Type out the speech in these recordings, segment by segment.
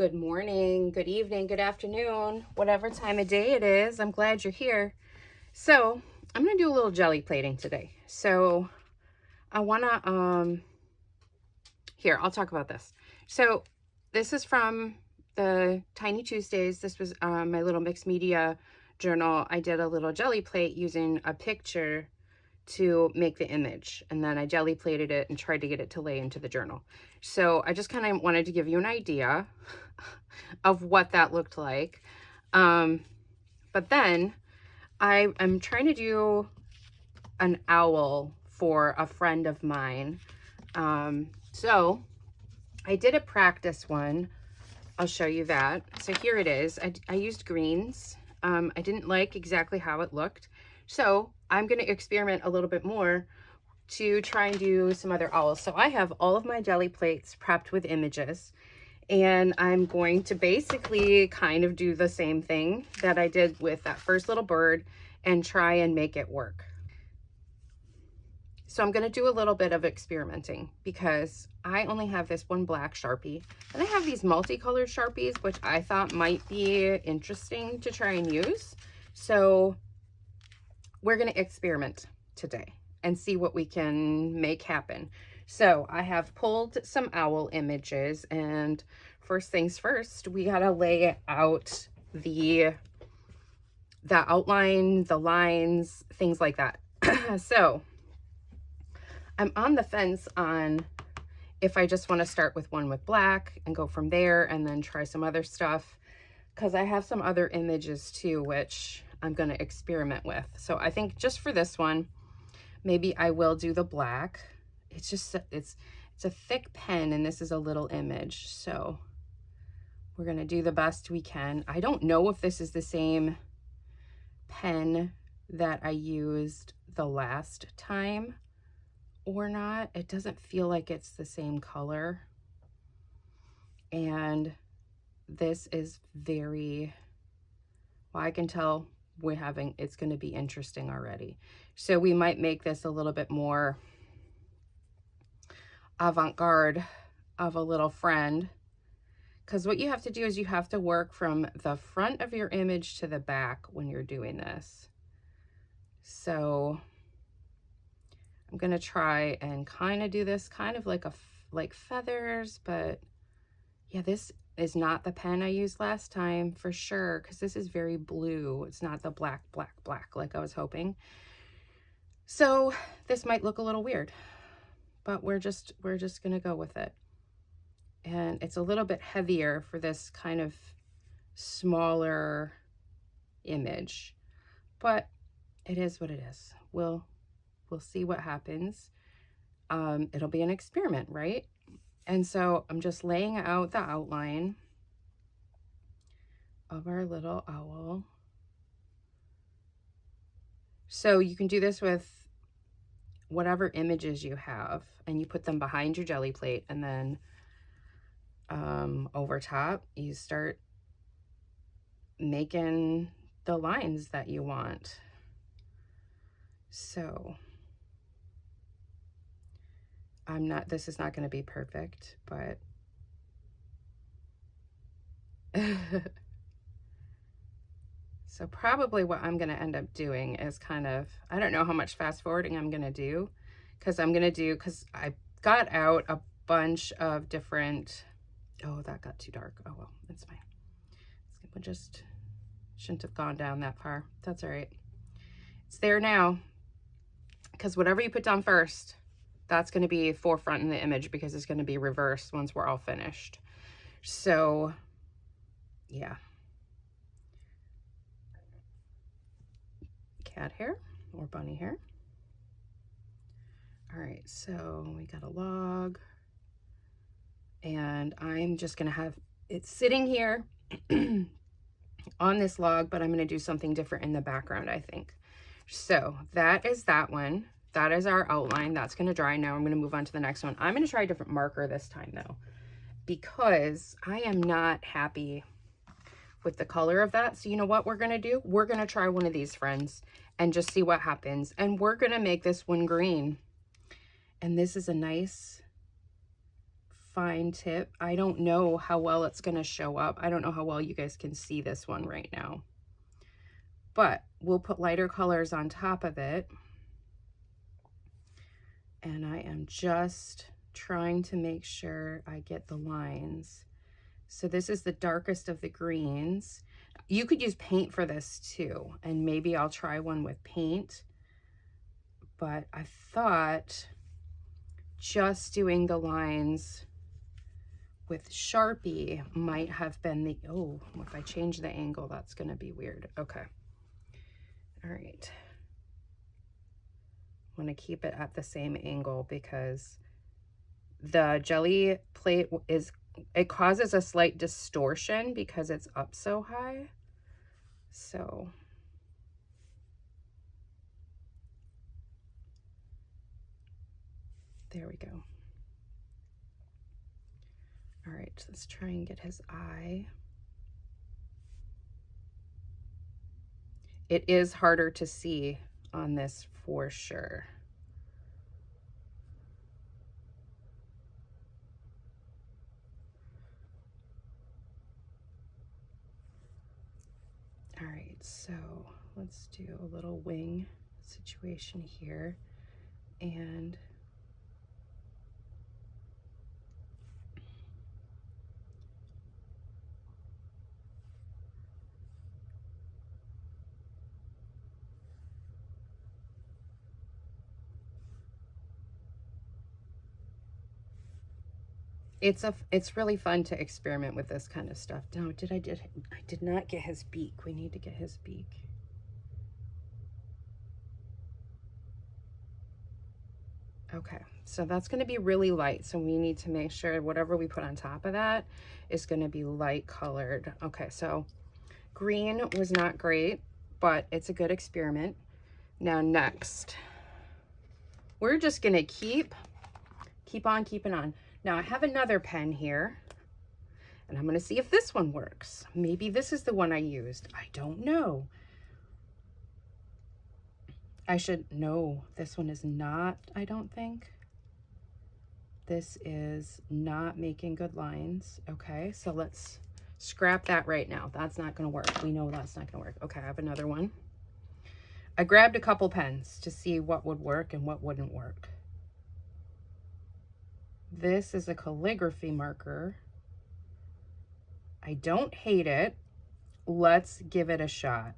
Good morning, good evening, good afternoon, whatever time of day it is. I'm glad you're here. So I'm gonna do a little jelly plating today. So I wanna, here, I'll talk about this. So this is from the Tiny Tuesdays. This was my little mixed media journal. I did a little jelly plate using a picture to make the image, and then I jelly plated it and tried to get it to lay into the journal. So I just kind of wanted to give you an idea of what that looked like. But then I'm trying to do an owl for a friend of mine. So I did a practice one. I'll show you that. So here it is. I used greens. I didn't like exactly how it looked. So I'm going to experiment a little bit more to try and do some other owls. So I have all of my jelly plates prepped with images, and I'm going to basically kind of do the same thing that I did with that first little bird and try and make it work. So I'm going to do a little bit of experimenting because I only have this one black Sharpie, and I have these multicolored Sharpies, which I thought might be interesting to try and use. So we're going to experiment today and see what we can make happen. So I have pulled some owl images, and first things first, we got to lay out the outline, the lines, things like that. So I'm on the fence on if I just want to start with one with black and go from there and then try some other stuff, because I have some other images too, which I'm going to experiment with. So I think just for this one, maybe I will do the black. It's just, it's a thick pen, and this is a little image. So we're going to do the best we can. I don't know if this is the same pen that I used the last time or not. It doesn't feel like it's the same color. And this is very, well, I can tell it's going to be interesting already. So we might make this a little bit more avant-garde of a little friend, because what you have to do is you have to work from the front of your image to the back when you're doing this. So I'm going to try and kind of do this kind of like feathers, but yeah, this is not the pen I used last time for sure, because this is very blue. It's not the black like I was hoping. So this might look a little weird, but we're just gonna go with it. And it's a little bit heavier for this kind of smaller image, but it is what it is. We'll see what happens. It'll be an experiment, right? And so I'm just laying out the outline of our little owl. So you can do this with whatever images you have, and you put them behind your jelly plate, and then over top you start making the lines that you want. So this is not going to be perfect, but so probably what I'm going to end up doing is kind of, I don't know how much fast forwarding I'm going to do, because I got out a bunch of different, oh, that got too dark. Oh, well, that's fine. We just shouldn't have gone down that far. That's all right. It's there now, because whatever you put down first, that's going to be forefront in the image, because it's going to be reversed once we're all finished. So yeah. Cat hair or bunny hair. All right, so we got a log, and I'm just gonna have it sitting here on this log, but I'm gonna do something different in the background, I think. So that is that one. That is our outline. That's gonna dry now. I'm gonna move on to the next one. I'm gonna try a different marker this time though, because I am not happy with the color of that. So you know what we're gonna do? We're gonna try one of these friends and just see what happens. And we're gonna make this one green. And this is a nice, fine tip. I don't know how well it's going to show up. I don't know how well you guys can see this one right now. But we'll put lighter colors on top of it. And I am just trying to make sure I get the lines. So this is the darkest of the greens. You could use paint for this too, and maybe I'll try one with paint. But I thought just doing the lines with Sharpie might have been the, oh, if I change the angle, that's gonna be weird. Okay, all right. I'm gonna keep it at the same angle because the jelly plate it causes a slight distortion because it's up so high. So there we go. All right, so let's try and get his eye. It is harder to see on this for sure. All right, so let's do a little wing situation here. And it's really fun to experiment with this kind of stuff. No, I did not get his beak. We need to get his beak. Okay, so that's going to be really light. So we need to make sure whatever we put on top of that is going to be light colored. Okay, so green was not great, but it's a good experiment. Now next, we're just going to keep on keeping on. Now I have another pen here, and I'm going to see if this one works. Maybe this is the one I used. I don't know. I should know. This one is not, I don't think. This is not making good lines. Okay, so let's scrap that right now. That's not going to work. We know that's not going to work. Okay, I have another one. I grabbed a couple pens to see what would work and what wouldn't work. This is a calligraphy marker. I don't hate it. Let's give it a shot.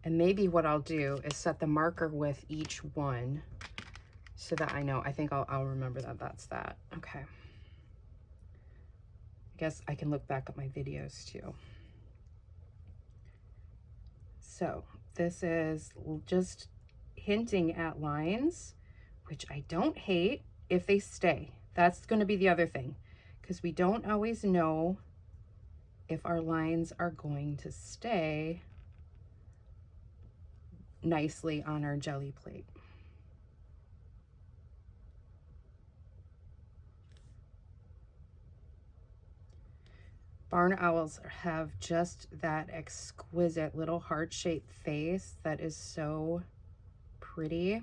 And maybe what I'll do is set the marker with each one so that I know. I think I'll remember that that's that. Okay. I guess I can look back at my videos too. So this is just hinting at lines, which I don't hate if they stay. That's going to be the other thing, because we don't always know if our lines are going to stay nicely on our jelly plate. Barn owls have just that exquisite little heart-shaped face that is so pretty.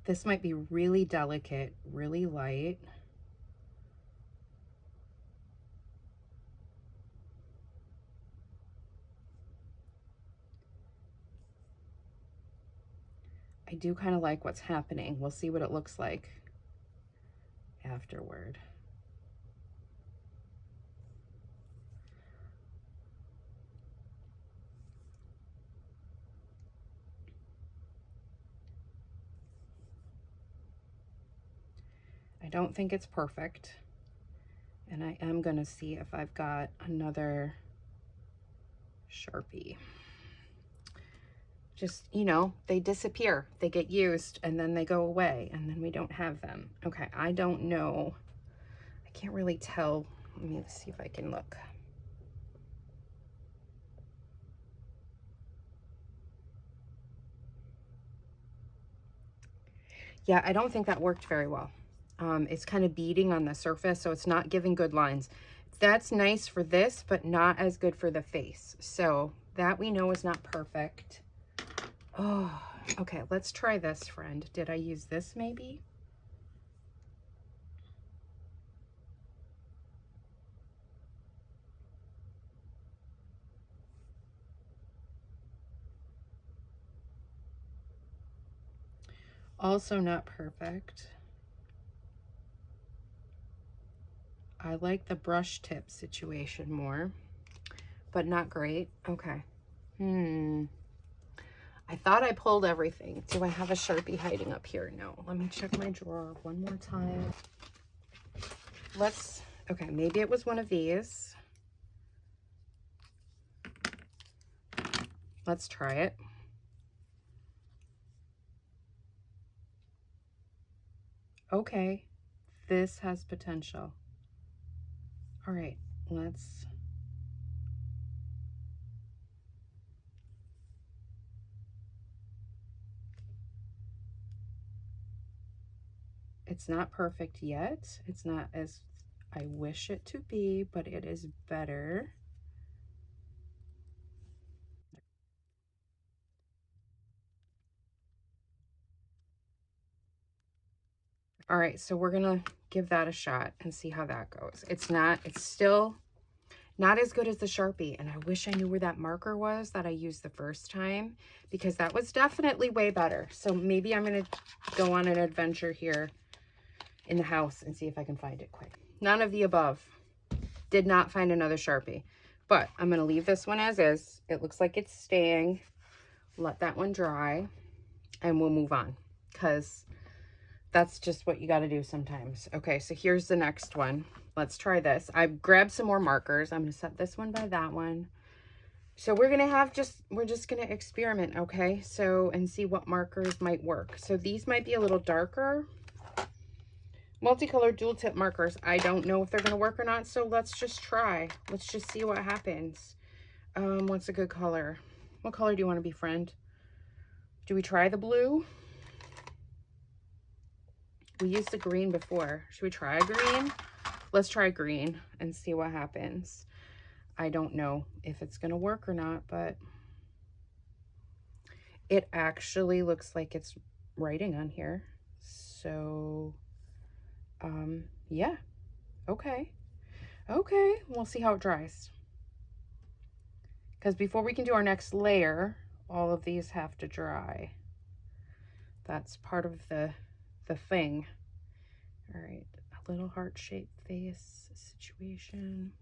This might be really delicate, really light. I do kind of like what's happening. We'll see what it looks like afterward. I don't think it's perfect, and I am going to see if I've got another Sharpie. Just, you know, they disappear, they get used, and then they go away, and then we don't have them. Okay, I don't know. I can't really tell. Let me see if I can look. Yeah, I don't think that worked very well. It's kind of beading on the surface, so it's not giving good lines. That's nice for this, but not as good for the face. So that we know is not perfect. Oh, Okay, let's try this, friend. Did I use this maybe? Also not perfect. I like the brush tip situation more, but not great. Okay. I thought I pulled everything. Do I have a Sharpie hiding up here? No. Let me check my drawer one more time. Okay, maybe it was one of these. Let's try it. Okay, this has potential. All right, it's not perfect yet. It's not as I wish it to be, but it is better. All right, so we're gonna give that a shot and see how that goes. It's still not as good as the Sharpie, and I wish I knew where that marker was that I used the first time, because that was definitely way better. So maybe I'm gonna go on an adventure here in the house and see if I can find it quick. None of the above. Did not find another Sharpie, but I'm gonna leave this one as is. It looks like it's staying. Let that one dry and we'll move on, because that's just what you got to do sometimes. Okay, so here's the next one. Let's try this. I grabbed some more markers. I'm going to set this one by that one. So we're going to we're just going to experiment, okay? So, and see what markers might work. So these might be a little darker. Multicolored dual tip markers. I don't know if they're going to work or not, so let's just try. Let's just see what happens. What's a good color? What color do you want to be, friend? Do we try the blue? We used the green before. Should we try green? Let's try green and see what happens. I don't know if it's going to work or not, but it actually looks like it's writing on here. So, yeah. Okay. Okay. We'll see how it dries. Because before we can do our next layer, all of these have to dry. That's part of the thing. All right, a little heart-shaped face situation.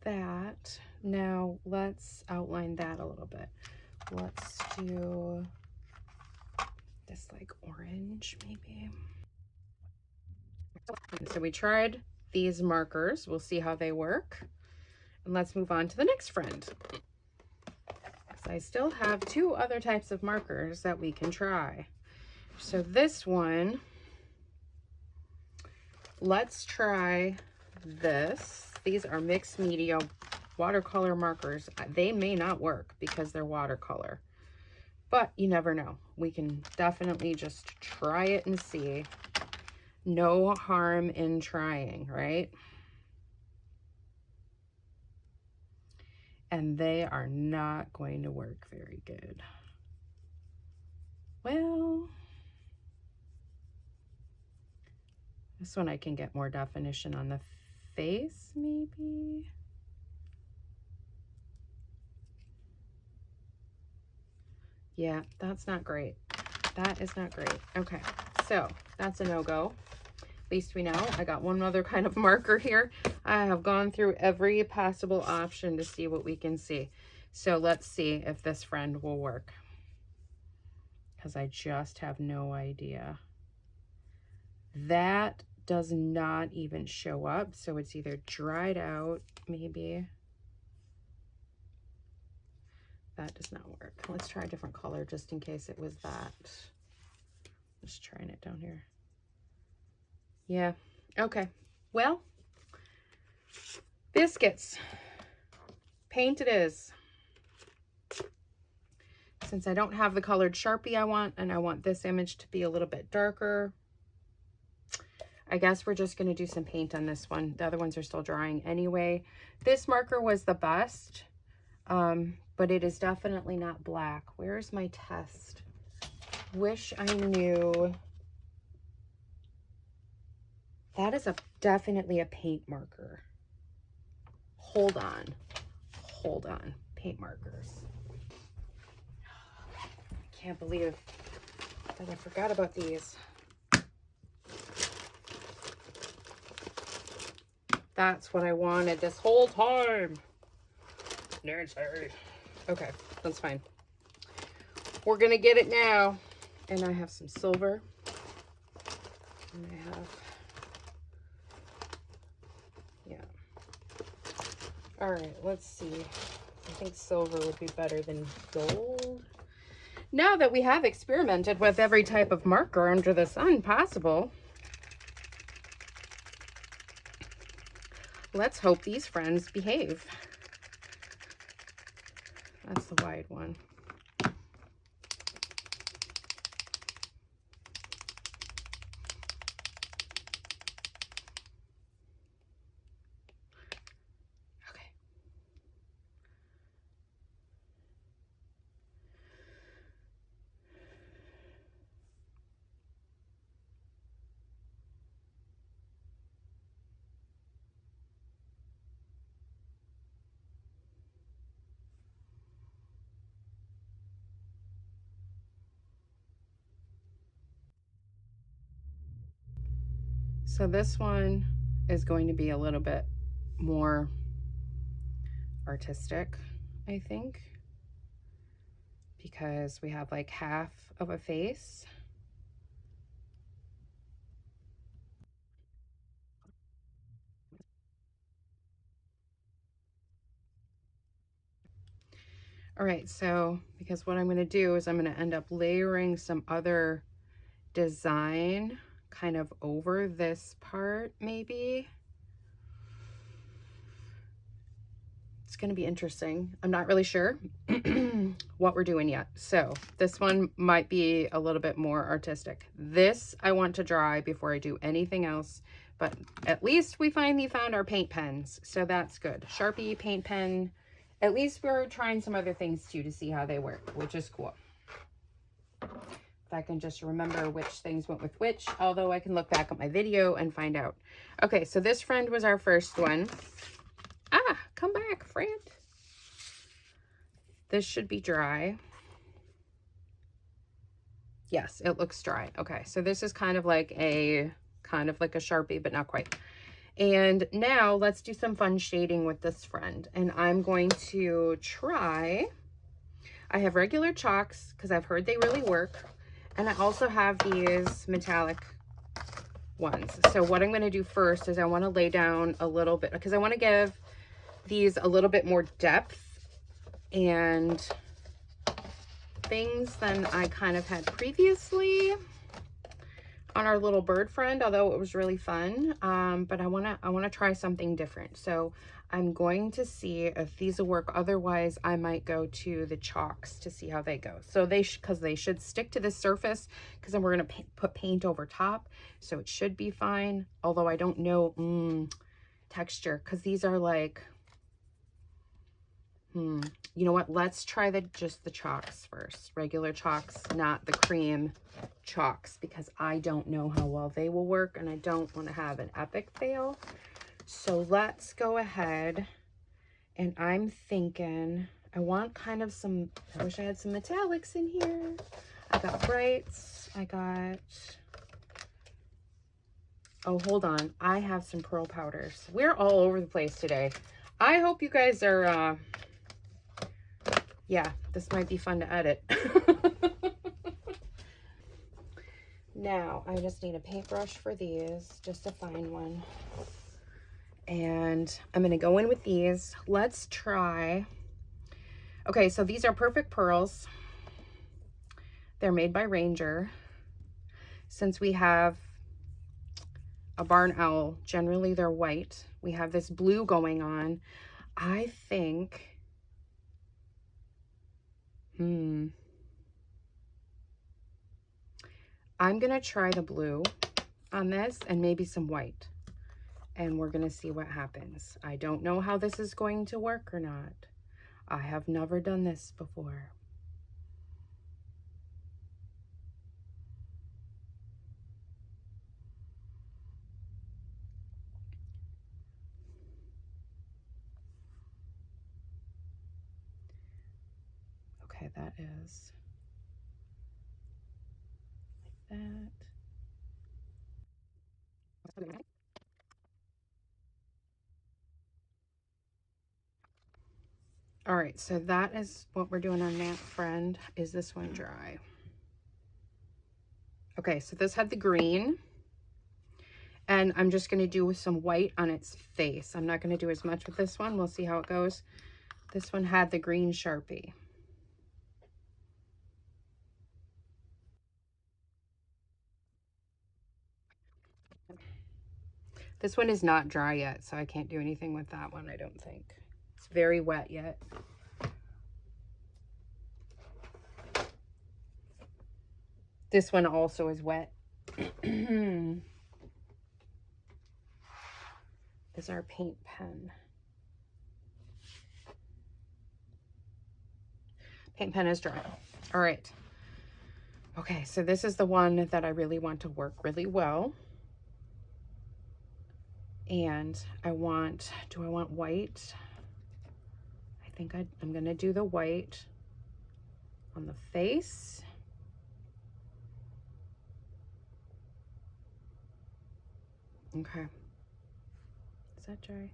That. Now let's outline that a little bit. Let's do this like orange maybe. So we tried these markers. We'll see how they work. And let's move on to the next friend. So I still have two other types of markers that we can try. So this one, let's try this. These are mixed media watercolor markers. They may not work because they're watercolor, but you never know. We can definitely just try it and see. No harm in trying, right? And they are not going to work very good. Well, this one I can get more definition on the face, maybe. Yeah, that's not great. That is not great. Okay, so that's a no-go. At least we know. I got one other kind of marker here. I have gone through every possible option to see what we can see. So let's see if this friend will work, because I just have no idea. That does not even show up, so it's either dried out, maybe. That does not work. Let's try a different color just in case it was that. Just trying it down here. Yeah, okay. Well, biscuits. Paint it is. Since I don't have the colored Sharpie I want, and I want this image to be a little bit darker, I guess we're just going to do some paint on this one. The other ones are still drying anyway. This marker was the best, but it is definitely not black. Where's my test? Wish I knew. That is definitely a paint marker. Hold on. Hold on. Paint markers. I can't believe that I forgot about these. That's what I wanted this whole time. Okay, that's fine. We're gonna get it now. And I have some silver. And I have, yeah. All right, let's see. I think silver would be better than gold. Now that we have experimented with every type of marker under the sun possible, let's hope these friends behave. That's the wide one. So this one is going to be a little bit more artistic, I think, because we have like half of a face. All right, so because what I'm going to do is I'm going to end up layering some other design kind of over this part, maybe. It's going to be interesting. I'm not really sure what we're doing yet. So this one might be a little bit more artistic. This I want to dry before I do anything else, but at least we finally found our paint pens. So that's good. Sharpie paint pen. At least we're trying some other things too to see how they work, which is cool. If I can just remember which things went with which, although I can look back at my video and find out. Okay, so this friend was our first one. Ah, come back, friend. This should be dry. Yes, it looks dry. Okay, so this is kind of like a Sharpie, but not quite. And now let's do some fun shading with this friend. And I'm going to try, I have regular chalks because I've heard they really work. And I also have these metallic ones. So what I'm going to do first is I want to lay down a little bit because I want to give these a little bit more depth and things than I kind of had previously on our little bird friend, although it was really fun. But I want to try something different. So I'm going to see if these will work. Otherwise, I might go to the chalks to see how they go. So because they should stick to the surface, because then we're going to put paint over top. So it should be fine. Although I don't know texture, because these are like, you know what? Let's try just the chalks first. Regular chalks, not the cream chalks, because I don't know how well they will work and I don't want to have an epic fail. So let's go ahead, and I'm thinking I want kind of some, I wish I had some metallics in here. I got brights, oh, hold on. I have some pearl powders. We're all over the place today. I hope you guys are, yeah, this might be fun to edit. Now, I just need a paintbrush for these, just a fine one. And I'm going to go in with these. Let's try. Okay, so these are Perfect Pearls. They're made by Ranger. Since we have a barn owl, generally they're white. We have this blue going on. I think, I'm going to try the blue on this and maybe some white. And we're gonna see what happens. I don't know how this is going to work or not. I have never done this before. Okay, that is like that. All right, so that is what we're doing on that friend. Is this one dry? Okay, so this had the green, and I'm just going to do some white on its face. I'm not going to do as much with this one. We'll see how it goes. This one had the green Sharpie. This one is not dry yet, so I can't do anything with that one, I don't think. It's very wet yet. This one also is wet. This is our paint pen. Paint pen is dry. All right. Okay, so this is the one that I really want to work really well. And I want, do I want white? I think I'm gonna do the white on the face. Okay. Is that dry?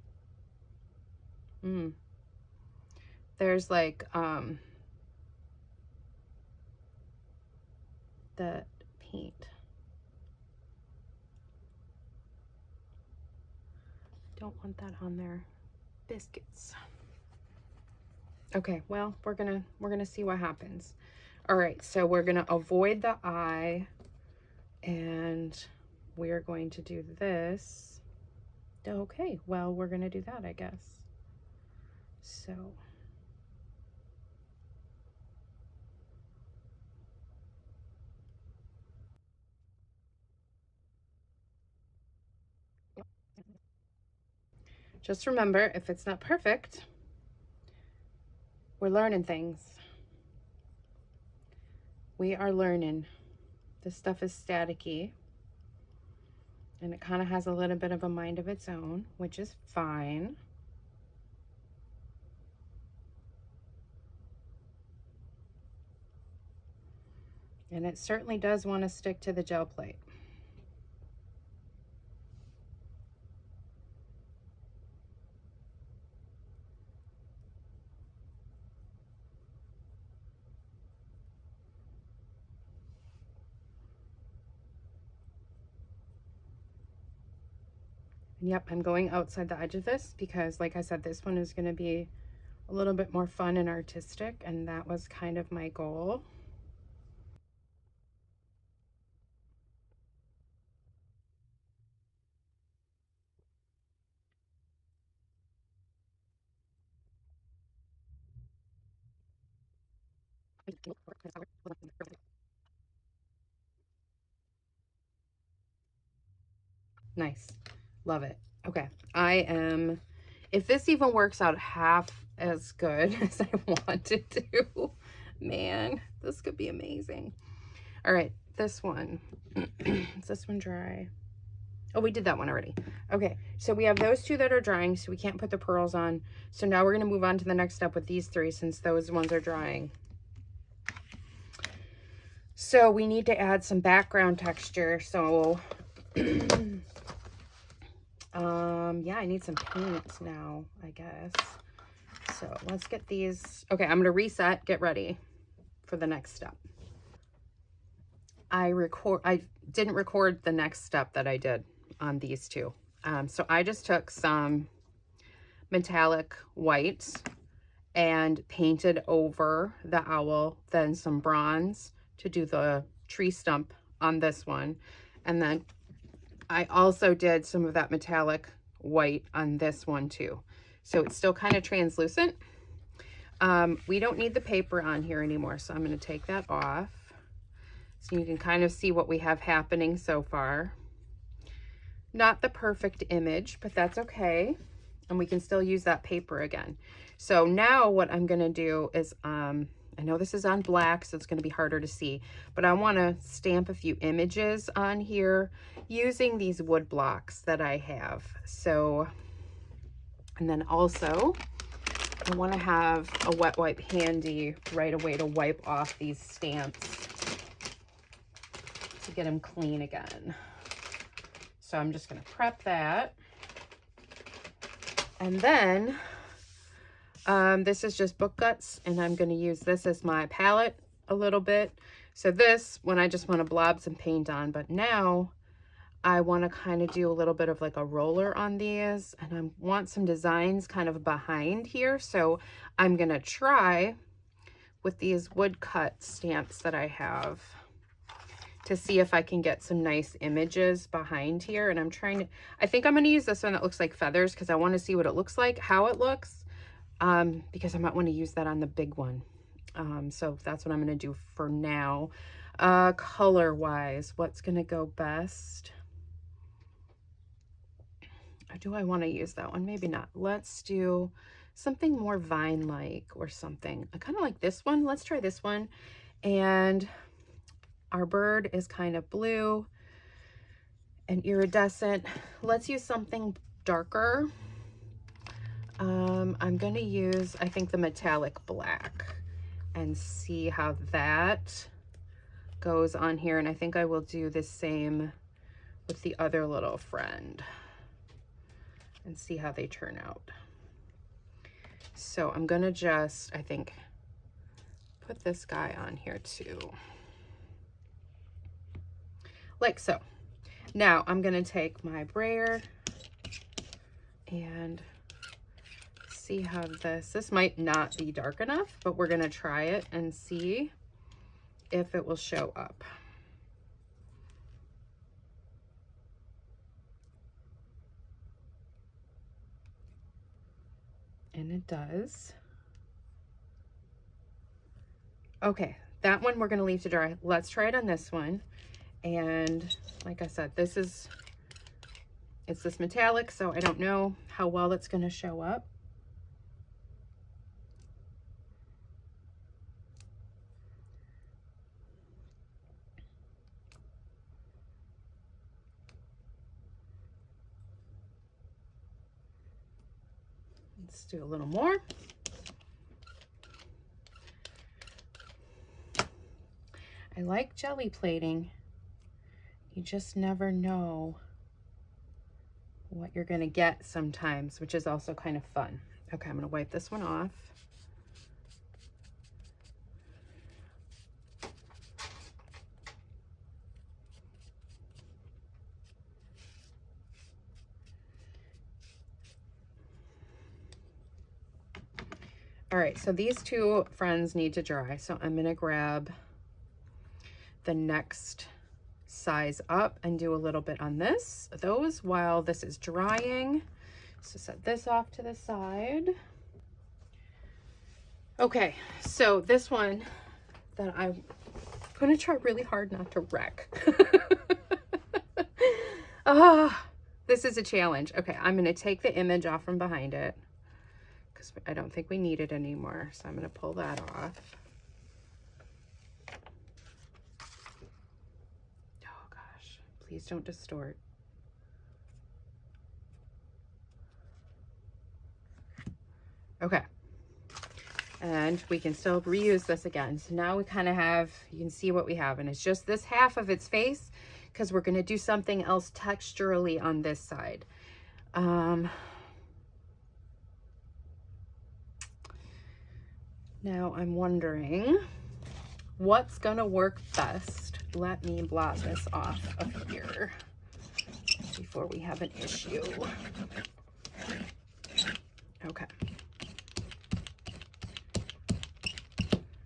There's like, the paint. Don't want that on there. Biscuits. Okay, well, we're gonna see what happens. All right, so we're gonna avoid the eye, and we're going to do this. Okay, well, we're gonna do that, I guess. So just remember, if it's not perfect, we're learning things. We are learning. This stuff is staticky, and it kind of has a little bit of a mind of its own, which is fine. And it certainly does want to stick to the gel plate. Yep, I'm going outside the edge of this because, like I said, this one is going to be a little bit more fun and artistic, and that was kind of my goal. Nice. Love it. Okay. If this even works out half as good as I want it to, man, this could be amazing. All right, this one. Is this one dry? Oh, we did that one already. Okay, so we have those two that are drying, so we can't put the pearls on. So now we're gonna move on to the next step with these three since those ones are drying. So we need to add some background texture. So yeah, I need some paint now, I guess. So let's get these. Okay, I'm gonna reset, get ready for the next step. I didn't record the next step that I did on these two. So I just took some metallic white and painted over the owl, then some bronze to do the tree stump on this one. And then I also did some of that metallic white on this one too. So it's still kind of translucent. We don't need the paper on here anymore, so I'm going to take that off. So you can kind of see what we have happening so far. Not the perfect image, but that's okay. And we can still use that paper again. So now what I'm gonna do is, I know this is on black, so it's gonna be harder to see, but I wanna stamp a few images on here using these wood blocks that I have. So, and then also, I wanna have a wet wipe handy right away to wipe off these stamps to get them clean again. So I'm just gonna prep that. And then this is just book guts, and I'm going to use this as my palette a little bit. So this, when I just want to blob some paint on, but now I want to kind of do a little bit of like a roller on these, and I want some designs kind of behind here. So I'm going to try with these wood cut stamps that I have to see if I can get some nice images behind here. And I'm trying to, I think I'm going to use this one that looks like feathers because I want to see what it looks like, how it looks, because I might want to use that on the big one. So that's what I'm going to do for now. Color wise, what's going to go best? Or do I want to use that one? Maybe not. Let's do something more vine-like or something. I kind of like this one. Let's try this one. And our bird is kind of blue and iridescent. Let's use something darker. I'm going to use, I think, the metallic black and see how that goes on here. And I think I will do the same with the other little friend and see how they turn out. So I'm going to just, I think, put this guy on here too. Like so. Now I'm going to take my brayer and see how this might not be dark enough, but we're going to try it and see if it will show up. And it does. Okay, that one we're going to leave to dry. Let's try it on this one. And like I said, it's this metallic, so I don't know how well it's going to show up. Let's do a little more. I like jelly plating. You just never know what you're going to get sometimes, which is also kind of fun. Okay, I'm going to wipe this one off. All right, so these two friends need to dry. So I'm going to grab the next size up and do a little bit on those while this is drying. So set this off to the side. Okay, so this one that I'm going to try really hard not to wreck. This is a challenge. Okay, I'm going to take the image off from behind it because I don't think we need it anymore. So I'm going to pull that off. Oh gosh, please don't distort. Okay. And we can still reuse this again. So now we kind of have, you can see what we have, and it's just this half of its face because we're going to do something else texturally on this side. Now I'm wondering what's going to work best. Let me blot this off of here before we have an issue. Okay.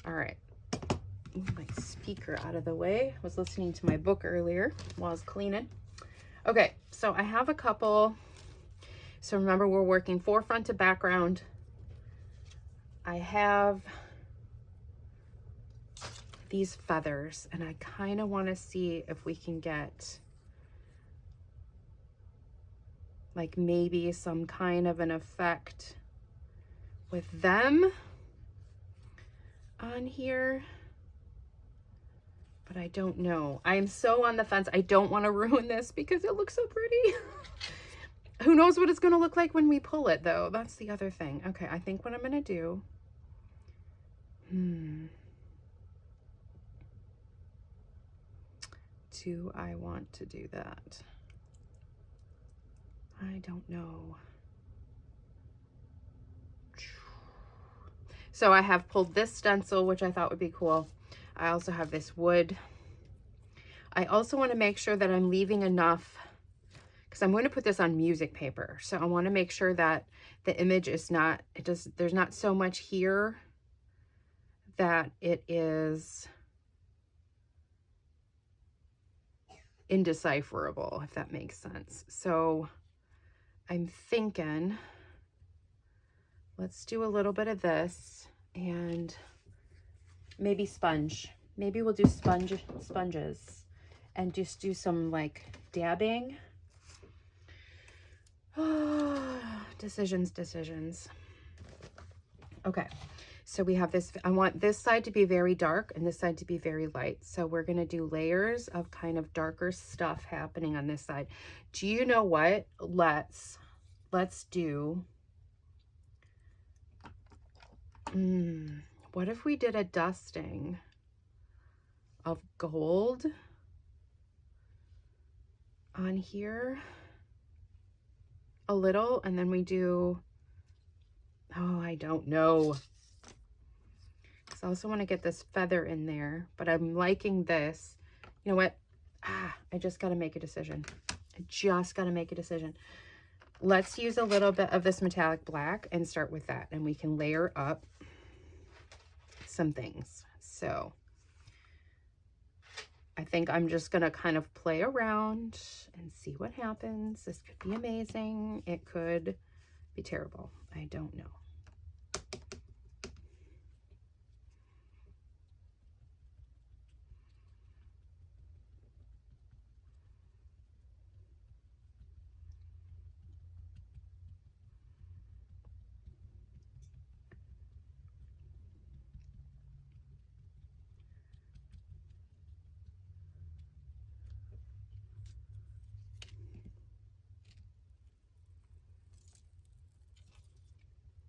All right. Move my speaker out of the way. I was listening to my book earlier while I was cleaning. Okay, so I have a couple. So remember, we're working forefront to background. I have these feathers, and I kind of want to see if we can get like maybe some kind of an effect with them on here, but I don't know. I'm so on the fence. I don't want to ruin this because it looks so pretty. Who knows what it's going to look like when we pull it, though. That's the other thing. Okay, I think what I'm going to do... Do I want to do that? I don't know. So I have pulled this stencil, which I thought would be cool. I also have this wood. I also want to make sure that I'm leaving enough, because I'm going to put this on music paper. So I want to make sure that the image is not, there's not so much here that it is indecipherable, if that makes sense. So I'm thinking, let's do a little bit of this and maybe sponge. Maybe we'll do sponges and just do some like dabbing. Decisions. Okay, so we have this. I want this side to be very dark and this side to be very light. So we're going to do layers of kind of darker stuff happening on this side. Do you know what? Let's do... what if we did a dusting of gold on here a little, and then we do... oh, I don't know. I also want to get this feather in there, but I'm liking this. You know what? I just got to make a decision. Let's use a little bit of this metallic black and start with that, and we can layer up some things. So I think I'm just going to kind of play around and see what happens. This could be amazing. It could be terrible. I don't know.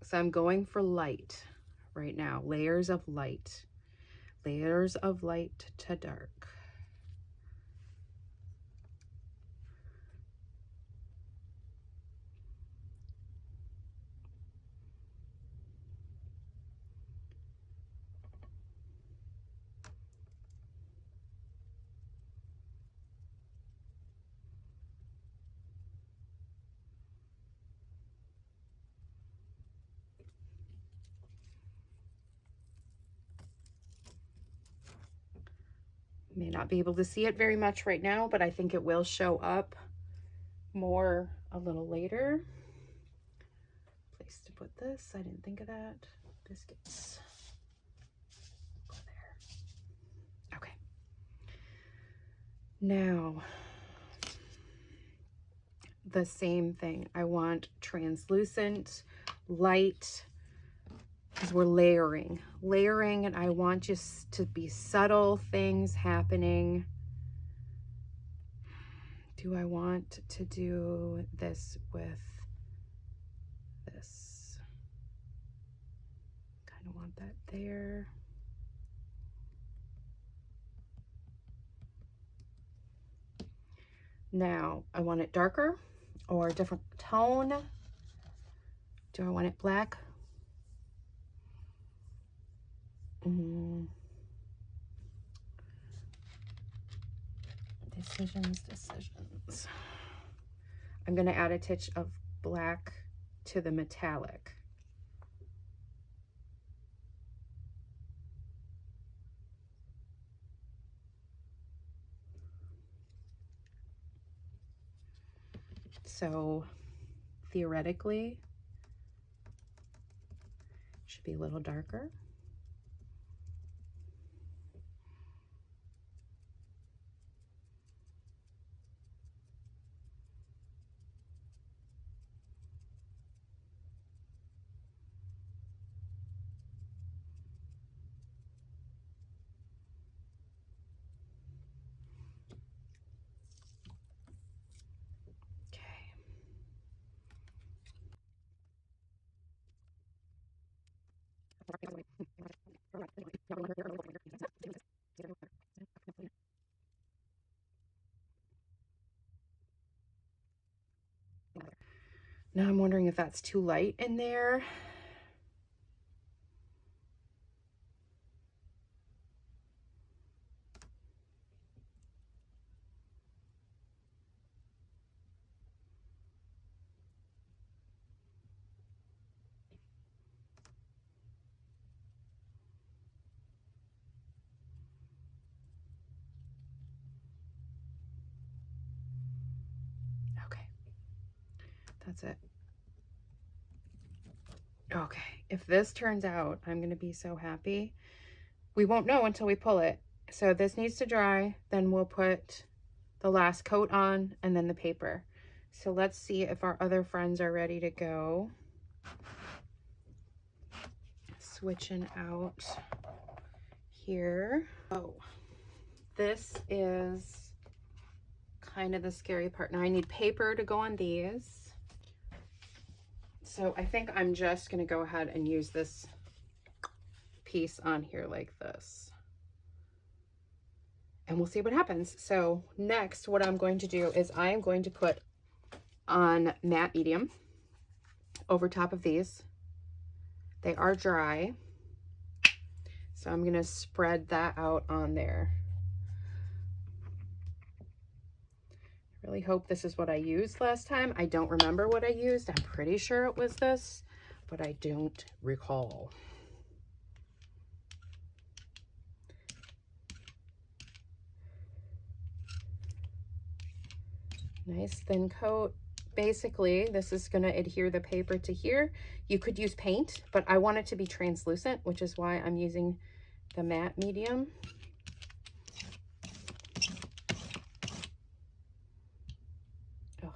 So I'm going for light right now. Layers of light. Layers of light to dark. May not be able to see it very much right now, but I think it will show up more a little later. Place to put this. I didn't think of that. Biscuits. Go there. Okay. Now, the same thing. I want translucent, light, because we're layering, and I want just to be subtle things happening. Do I want to do this with this? Kind of want that there. Now, I want it darker or a different tone. Do I want it black? Decisions. I'm going to add a touch of black to the metallic. So theoretically, it should be a little darker. Now I'm wondering if that's too light in there. Okay, that's it. Okay, if this turns out, I'm gonna be so happy. We won't know until we pull it. So this needs to dry, then we'll put the last coat on and then the paper. So let's see if our other friends are ready to go. Switching out here. Oh, this is kind of the scary part. Now I need paper to go on these. So I think I'm just gonna go ahead and use this piece on here like this. And we'll see what happens. So next, what I'm going to do is I am going to put on matte medium over top of these. They are dry. So I'm gonna spread that out on there. I really hope this is what I used last time. I don't remember what I used. I'm pretty sure it was this, but I don't recall. Nice thin coat. Basically, this is going to adhere the paper to here. You could use paint, but I want it to be translucent, which is why I'm using the matte medium. Oh,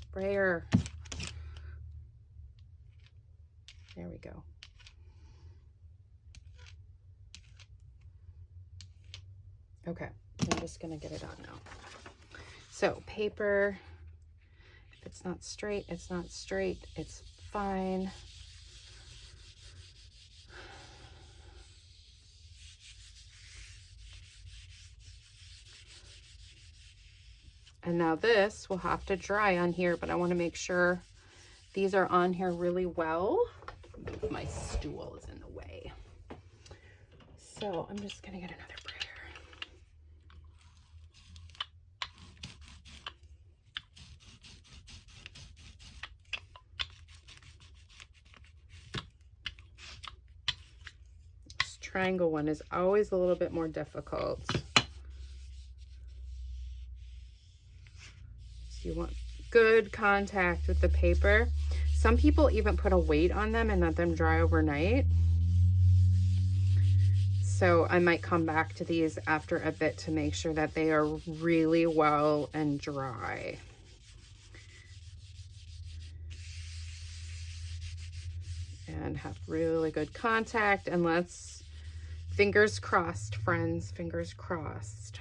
sprayer. There we go. Okay, I'm just going to get it on now. So paper, if it's not straight, it's not straight. It's fine. And now this will have to dry on here, but I want to make sure these are on here really well. My stool is in the way. So I'm just going to get another brayer. This triangle one is always a little bit more difficult. You want good contact with the paper. Some people even put a weight on them and let them dry overnight. So I might come back to these after a bit to make sure that they are really well and dry. And have really good contact. And let's, fingers crossed, friends, fingers crossed.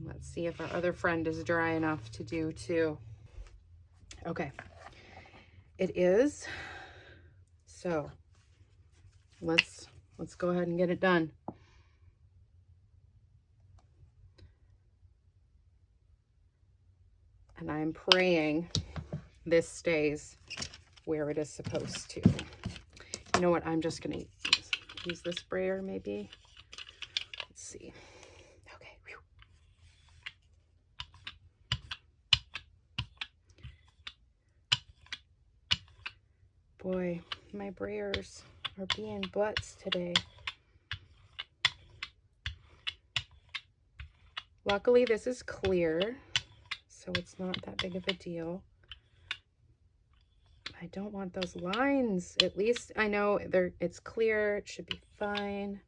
Let's see if our other friend is dry enough to do too. Okay, it is. So let's go ahead and get it done. And I'm praying this stays where it is supposed to. You know what? I'm just gonna use this sprayer maybe. Let's see. Okay. Whew. Boy, my brayers are being butts today. Luckily, this is clear, so it's not that big of a deal. I don't want those lines. At least I know it's clear. It should be fine.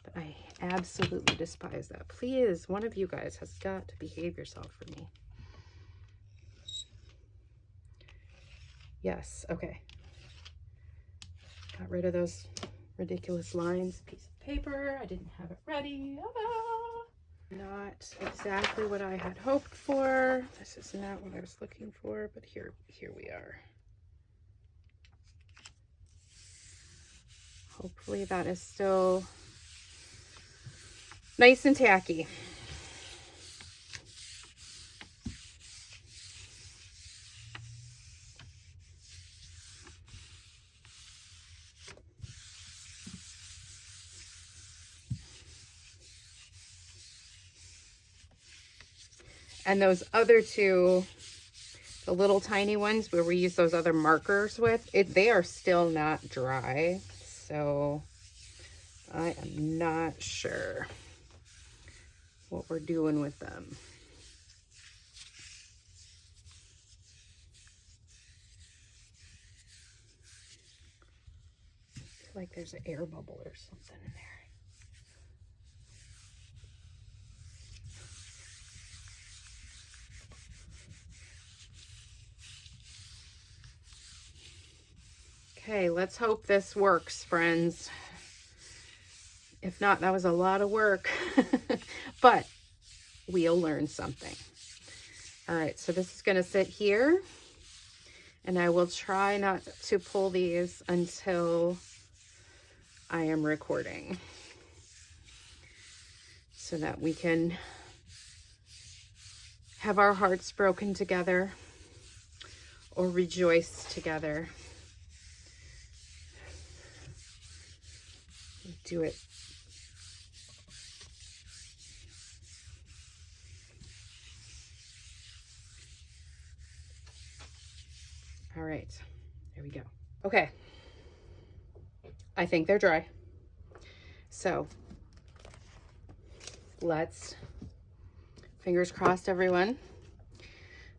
But I absolutely despise that. Please, one of you guys has got to behave yourself for me. Yes, okay. Got rid of those ridiculous lines. Piece of paper. I didn't have it ready. Ah. Not exactly what I had hoped for. This is not what I was looking for, but here we are. Hopefully that is still nice and tacky. And those other two, the little tiny ones where we use those other markers with, they are still not dry. So I am not sure what we're doing with them. I feel like there's an air bubble or something in there. Okay, let's hope this works, friends. If not, that was a lot of work, but we'll learn something. All right, so this is gonna sit here, and I will try not to pull these until I am recording so that we can have our hearts broken together or rejoice together. Do it. All right, there we go. Okay, I think they're dry. So let's, fingers crossed everyone,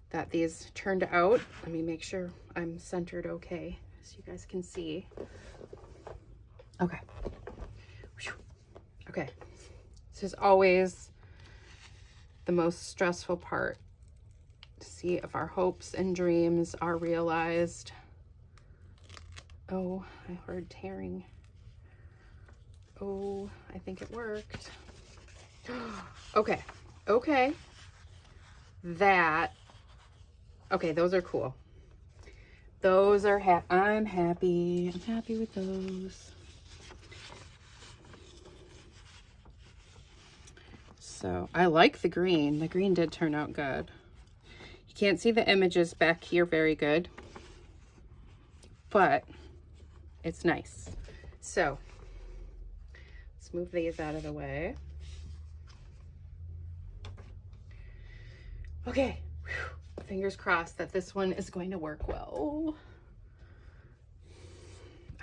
that these turned out. Let me make sure I'm centered okay, so you guys can see. Okay. Okay. This is always the most stressful part, to see if our hopes and dreams are realized. Oh, I heard tearing. Oh, I think it worked. Okay. Okay. Okay, those are cool. Those are I'm happy. I'm happy with those. So I like the green. The green did turn out good. You can't see the images back here very good, but it's nice. So let's move these out of the way. Okay, whew. Fingers crossed that this one is going to work well.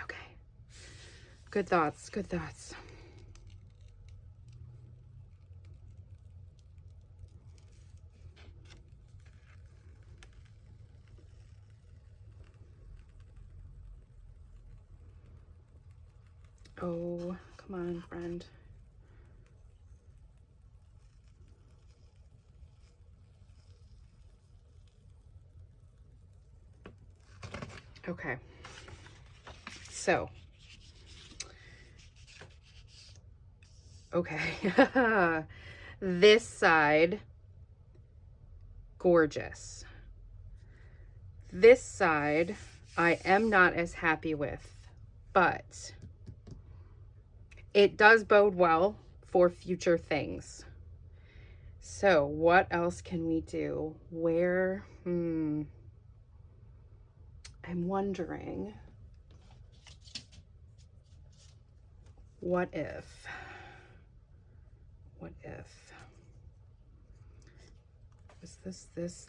Okay, good thoughts, good thoughts. Oh, come on, friend. Okay, so, okay, this side, gorgeous. This side, I am not as happy with, but it does bode well for future things. So what else can we do? Where, I'm wondering, what if was this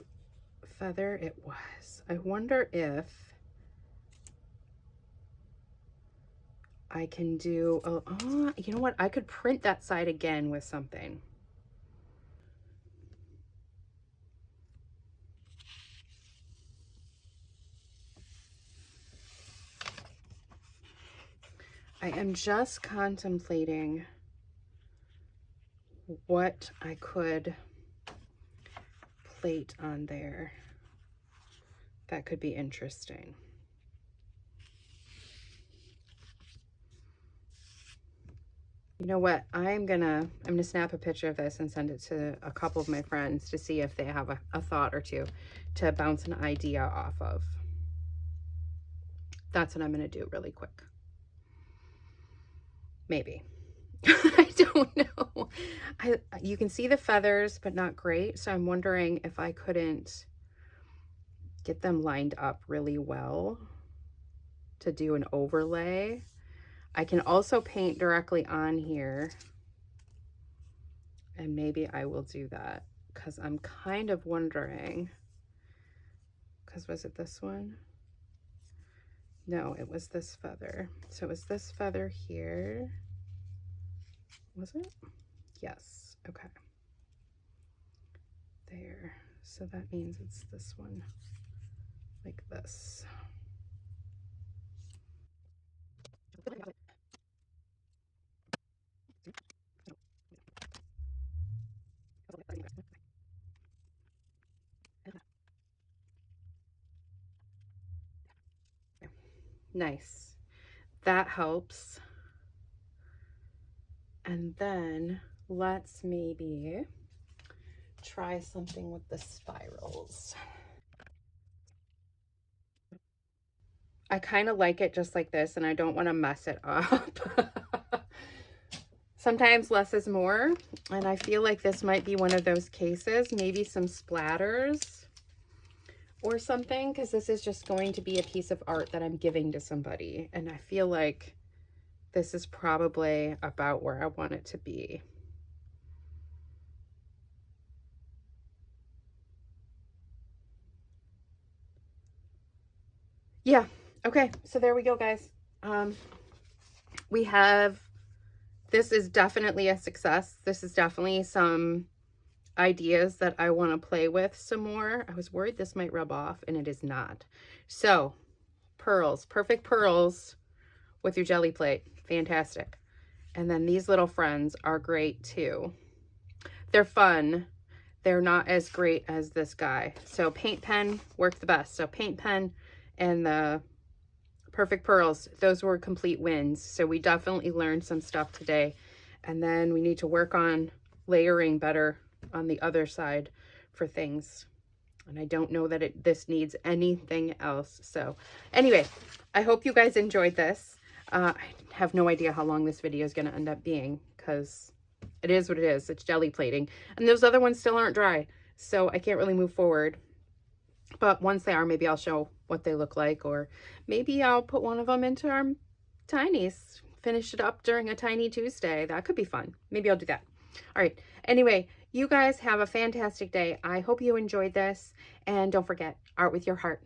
feather? It was. I wonder if I can do, you know what? I could print that side again with something. I am just contemplating what I could plate on there that could be interesting. You know what? I'm gonna snap a picture of this and send it to a couple of my friends to see if they have a thought or two to bounce an idea off of. That's what I'm gonna do really quick. Maybe. I don't know. You can see the feathers, but not great. So I'm wondering if I couldn't get them lined up really well to do an overlay. I can also paint directly on here, and maybe I will do that because I'm kind of wondering, because was it this one? No, it was this feather. So it was this feather here. Was it? Yes. Okay. There. So that means it's this one, like this. Nice. That helps. And then let's maybe try something with the spirals. I kind of like it just like this, and I don't want to mess it up. Sometimes less is more, and I feel like this might be one of those cases. Maybe some splatters or something, because this is just going to be a piece of art that I'm giving to somebody, and I feel like this is probably about where I want it to be. Yeah, okay, so there we go, guys. We have, this is definitely a success. This is definitely some ideas that I want to play with some more. I was worried this might rub off, and it is not. So pearls, perfect pearls with your jelly plate, fantastic. And then these little friends are great too. They're fun. They're not as great as this guy. So paint pen worked the best. So paint pen and the perfect pearls, those were complete wins. So we definitely learned some stuff today. And then we need to work on layering better on the other side for things. And I don't know that this needs anything else. So anyway, I hope you guys enjoyed this. I have no idea how long this video is going to end up being, because it is what it is. It's jelly plating. And those other ones still aren't dry, so I can't really move forward. But once they are, maybe I'll show what they look like, or maybe I'll put one of them into our tinies, finish it up during a Tiny Tuesday. That could be fun. Maybe I'll do that. All right. Anyway, you guys have a fantastic day. I hope you enjoyed this. And don't forget, art with your heart.